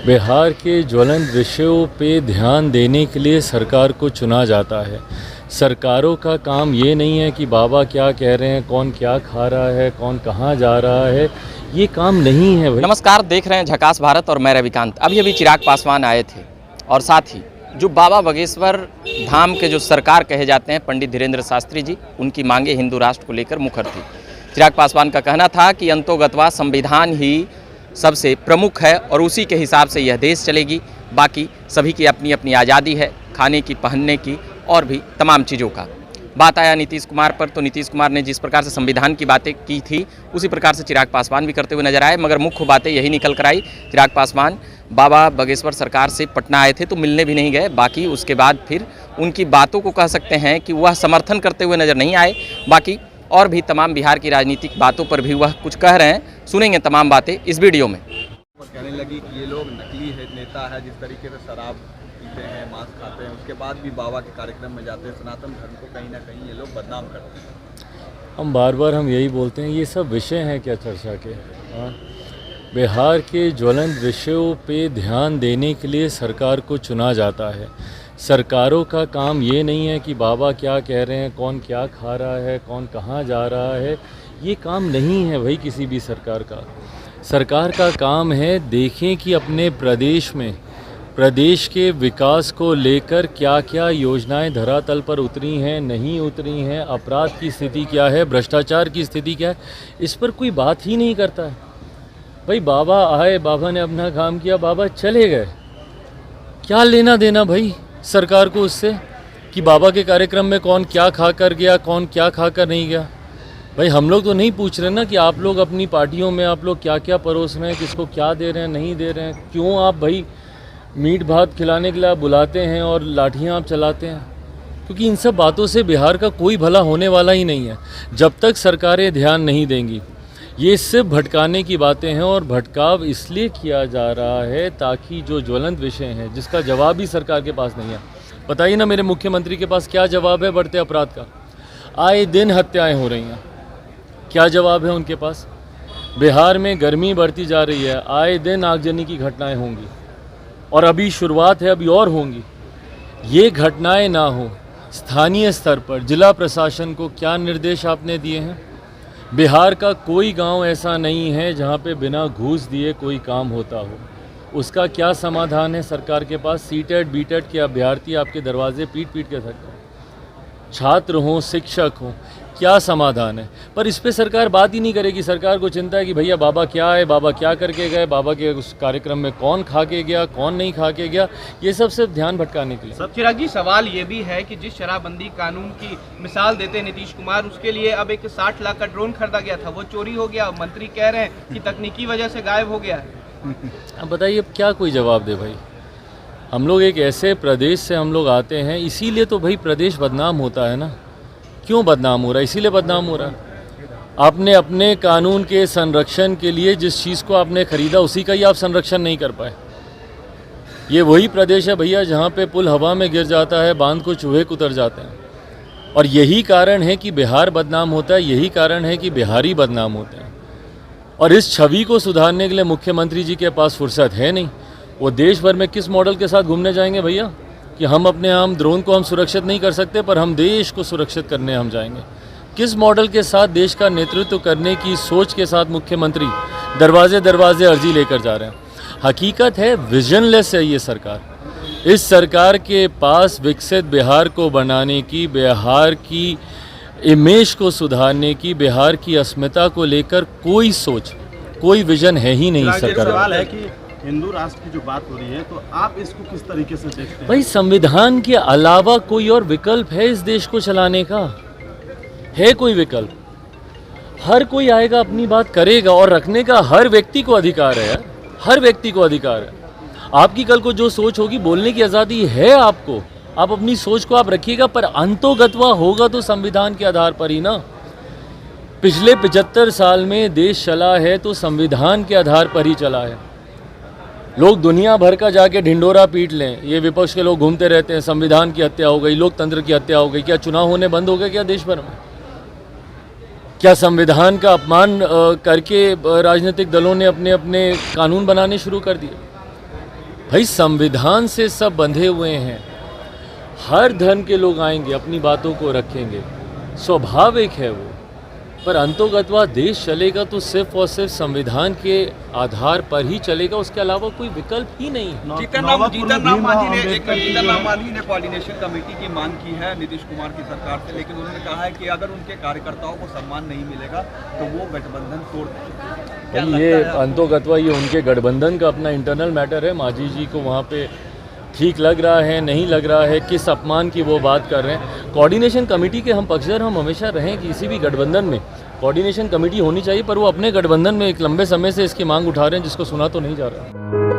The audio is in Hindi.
बिहार के ज्वलंत विषयों पे ध्यान देने के लिए सरकार को चुना जाता है। सरकारों का काम ये नहीं है कि बाबा क्या कह रहे हैं, कौन क्या खा रहा है, कौन कहाँ जा रहा है, ये काम नहीं है भाई। नमस्कार, देख रहे हैं झकास भारत और मैं रविकांत। अभी चिराग पासवान आए थे और साथ ही जो बाबा बागेश्वर धाम के जो सरकार कहे जाते हैं पंडित धीरेन्द्र शास्त्री जी, उनकी मांगे हिंदू राष्ट्र को लेकर मुखर थी। चिराग पासवान का कहना था कि अंतोगत्वा संविधान ही सबसे प्रमुख है और उसी के हिसाब से यह देश चलेगी। बाकी सभी की अपनी अपनी आज़ादी है, खाने की, पहनने की और भी तमाम चीज़ों का। बात आया नीतीश कुमार पर, तो नीतीश कुमार ने जिस प्रकार से संविधान की बातें की थी उसी प्रकार से चिराग पासवान भी करते हुए नजर आए। मगर मुख्य बातें यही निकल कर आई। चिराग पासवान बाबा बागेश्वर सरकार से पटना आए थे तो मिलने भी नहीं गए। बाकी उसके बाद फिर उनकी बातों को कह सकते हैं कि वह समर्थन करते हुए नजर नहीं आए। बाकी और भी तमाम बिहार की राजनीतिक बातों पर भी वह कुछ कह रहे हैं। सुनेंगे तमाम बातें इस वीडियो में। कहने लगी कि ये लोग नकली है नेता है, जिस तरीके से शराब पीते हैं, मांस खाते हैं, उसके बाद भी बाबा के कार्यक्रम में जाते हैं, सनातन धर्म को कहीं ना कहीं ये लोग बदनाम करते हैं। हम बार बार ये बोलते हैं, ये सब विषय हैं क्या चर्चा के? बिहार के ज्वलंत विषयों पे ध्यान देने के लिए सरकार को चुना जाता है। सरकारों का काम ये नहीं है कि बाबा क्या कह रहे हैं, कौन क्या खा रहा है, कौन कहाँ जा रहा है, ये काम नहीं है भाई किसी भी सरकार का। सरकार का काम है देखें कि अपने प्रदेश के विकास को लेकर क्या क्या योजनाएं धरातल पर उतरी हैं, नहीं उतरी हैं, अपराध की स्थिति क्या है, भ्रष्टाचार की स्थिति क्या है, इस पर कोई बात ही नहीं करता है। भाई बाबा आए, बाबा ने अपना काम किया, बाबा चले गए, क्या लेना देना भाई सरकार को उससे कि बाबा के कार्यक्रम में कौन क्या खा कर गया, कौन क्या खा कर नहीं गया। भाई हम लोग तो नहीं पूछ रहे ना कि आप लोग अपनी पार्टियों में आप लोग क्या क्या परोस रहे हैं, किसको क्या दे रहे हैं, नहीं दे रहे हैं। क्यों आप भाई मीट भात खिलाने के लिए आप बुलाते हैं और लाठियां आप चलाते हैं? क्योंकि इन सब बातों से बिहार का कोई भला होने वाला ही नहीं है जब तक सरकारें ध्यान नहीं देंगी। ये सिर्फ भटकाने की बातें हैं और भटकाव इसलिए किया जा रहा है ताकि जो ज्वलंत विषय हैं जिसका जवाब ही सरकार के पास नहीं है। बताइए ना मेरे मुख्यमंत्री के पास क्या जवाब है बढ़ते अपराध का? आए दिन हत्याएं हो रही हैं, क्या जवाब है उनके पास? बिहार में गर्मी बढ़ती जा रही है, आए दिन आगजनी की घटनाएं होंगी और अभी शुरुआत है, अभी और होंगी। ये घटनाएं ना हो, स्थानीय स्तर पर जिला प्रशासन को क्या निर्देश आपने दिए हैं? बिहार का कोई गांव ऐसा नहीं है जहां पे बिना घूस दिए कोई काम होता हो। उसका क्या समाधान है सरकार के पास? सीटेट बीटेट के अभ्यर्थी आपके दरवाजे पीट पीट के थक गए, छात्र हों, शिक्षक हों, क्या समाधान है? पर इस पे सरकार बात ही नहीं करेगी। सरकार को चिंता है कि भैया बाबा क्या है, बाबा क्या करके गए, बाबा के उस कार्यक्रम में कौन खा के गया, कौन नहीं खा के गया, ये सब सिर्फ ध्यान भटकाने के लिए। सब चिराग जी, सवाल ये भी है कि जिस शराबबंदी कानून की मिसाल देते हैं नीतीश कुमार, उसके लिए अब एक 60 लाख का ड्रोन खरीदा गया था, वो चोरी हो गया। मंत्री कह रहे हैं कि तकनीकी वजह से गायब हो गया है। अब बताइए अब क्या कोई जवाब दे भाई? हम लोग एक ऐसे प्रदेश से हम लोग आते हैं, इसीलिए तो भाई प्रदेश बदनाम होता है ना। क्यों बदनाम हो रहा है? इसीलिए बदनाम हो रहा है। आपने अपने कानून के संरक्षण के लिए जिस चीज़ को आपने खरीदा उसी का ही आप संरक्षण नहीं कर पाए। ये वही प्रदेश है भैया जहाँ पे पुल हवा में गिर जाता है, बांध को चूहे कुतर जाते हैं। और यही कारण है कि बिहार बदनाम होता है, यही कारण है कि बिहारी बदनाम होते हैं। और इस छवि को सुधारने के लिए मुख्यमंत्री जी के पास फुर्सत है नहीं। वो देश भर में किस मॉडल के साथ घूमने जाएंगे भैया कि हम अपने हम ड्रोन को हम सुरक्षित नहीं कर सकते पर हम देश को सुरक्षित करने हम जाएंगे? किस मॉडल के साथ देश का नेतृत्व करने की सोच के साथ मुख्यमंत्री दरवाजे दरवाजे अर्जी लेकर जा रहे हैं? हकीकत है विजनलेस है ये सरकार। इस सरकार के पास विकसित बिहार को बनाने की, बिहार की इमेज को सुधारने की, बिहार की अस्मिता को लेकर कोई सोच, कोई विजन है ही नहीं सरकार। सवाल है कि हिंदू राष्ट्र की जो बात हो रही है तो आप इसको किस तरीके से देखते हैं? भाई संविधान के अलावा कोई और विकल्प है इस देश को चलाने का? है कोई विकल्प? हर कोई आएगा अपनी बात करेगा और रखने का हर व्यक्ति को अधिकार है यार, हर व्यक्ति को अधिकार है। आपकी कल को जो सोच होगी, बोलने की आज़ादी है आपको, आप अपनी सोच को आप रखिएगा, पर अंतोगत्वा होगा तो संविधान के आधार पर ही ना। पिछले 75 साल में देश चला है तो संविधान के आधार पर ही चला है। लोग दुनिया भर का जाके ढिंडोरा पीट लें, ये विपक्ष के लोग घूमते रहते हैं, संविधान की हत्या हो गई, लोकतंत्र की हत्या हो गई। क्या चुनाव होने बंद हो गए क्या देश भर में? क्या संविधान का अपमान करके राजनीतिक दलों ने अपने अपने कानून बनाने शुरू कर दिए? भाई संविधान से सब बंधे हुए हैं, हर धर्म के लोग आएंगे, अपनी बातों को रखेंगे, स्वाभाविक है वो। पर अंतोगत्वा देश चलेगा तो सिर्फ और सिर्फ संविधान के आधार पर ही चलेगा, उसके अलावा कोई विकल्प ही नहीं है। जीतन राम मांझी ने कोऑर्डिनेशन कमेटी की मांग की है नीतीश कुमार की सरकार से, लेकिन उन्होंने कहा है कि अगर उनके कार्यकर्ताओं को सम्मान नहीं मिलेगा तो वो गठबंधन तोड़ देंगे। ये अंतोगत्वा ये उनके गठबंधन का अपना इंटरनल मैटर है। मांझी जी को वहाँ पे ठीक लग रहा है, नहीं लग रहा है, किस अपमान की वो बात कर रहे हैं। कोऑर्डिनेशन कमेटी के हम पक्षधर हम हमेशा रहें, किसी भी गठबंधन में कोऑर्डिनेशन कमेटी होनी चाहिए, पर वो अपने गठबंधन में एक लंबे समय से इसकी मांग उठा रहे हैं जिसको सुना तो नहीं जा रहा।